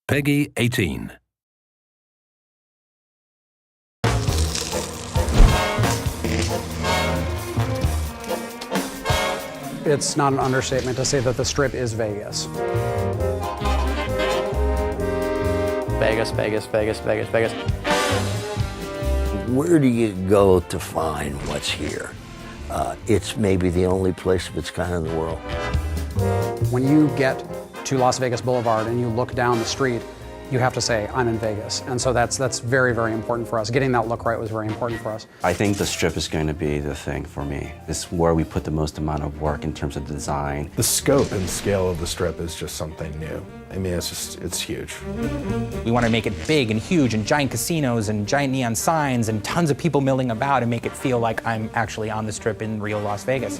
Peggy 18. It's not an understatement to say that the Strip is Vegas. Vegas, Vegas, Vegas, Vegas, Vegas. Where do you go to find what's here? It's maybe the only place of its kind in the world. When you get to Las Vegas Boulevard and you look down the street, you have to say, I'm in Vegas. And so that's very, very important for us. Getting that look right was very important for us. I think the Strip is going to be the thing for me. It's where we put the most amount of work in terms of design. The scope and scale of the Strip is just something new. I mean, it's huge. We want to make it big and huge and giant casinos and giant neon signs and tons of people milling about and make it feel like I'm actually on the Strip in real Las Vegas.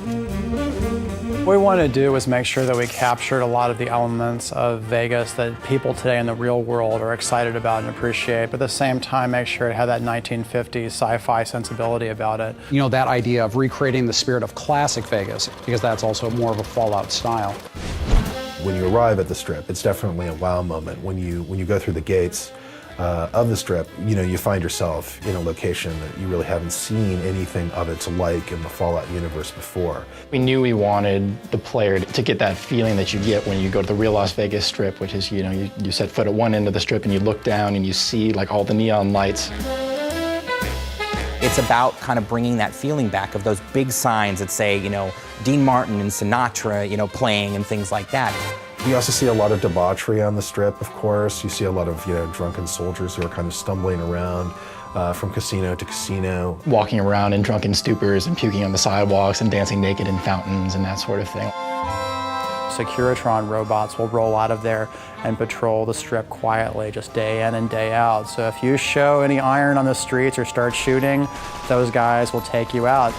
What we wanted to do was make sure that we captured a lot of the elements of Vegas that people today in the real world are excited about and appreciate, but at the same time make sure it had that 1950s sci-fi sensibility about it. You know, that idea of recreating the spirit of classic Vegas, because that's also more of a Fallout style. When you arrive at the Strip, it's definitely a wow moment. When you go through the gates of the Strip, you know, you find yourself in a location that you really haven't seen anything of its like in the Fallout universe before. We knew we wanted the player to get that feeling that you get when you go to the real Las Vegas Strip, which is, you know, you set foot at one end of the Strip and you look down and you see like all the neon lights. It's about kind of bringing that feeling back of those big signs that say, you know, Dean Martin and Sinatra, you know, playing and things like that. You also see a lot of debauchery on the Strip, of course. You see a lot of, you know, drunken soldiers who are kind of stumbling around from casino to casino. Walking around in drunken stupors and puking on the sidewalks and dancing naked in fountains and that sort of thing. Securitron robots will roll out of there and patrol the Strip quietly, just day in and day out. So if you show any iron on the streets or start shooting, those guys will take you out.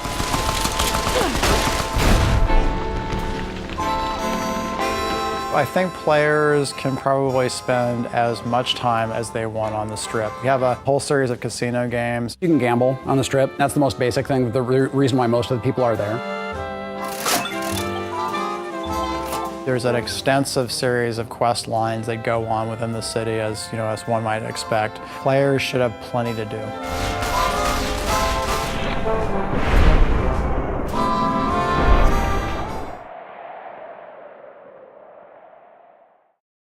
I think players can probably spend as much time as they want on the Strip. We have a whole series of casino games. You can gamble on the Strip. That's the most basic thing, the reason why most of the people are there. There's an extensive series of quest lines that go on within the city, as you know, as one might expect. Players should have plenty to do.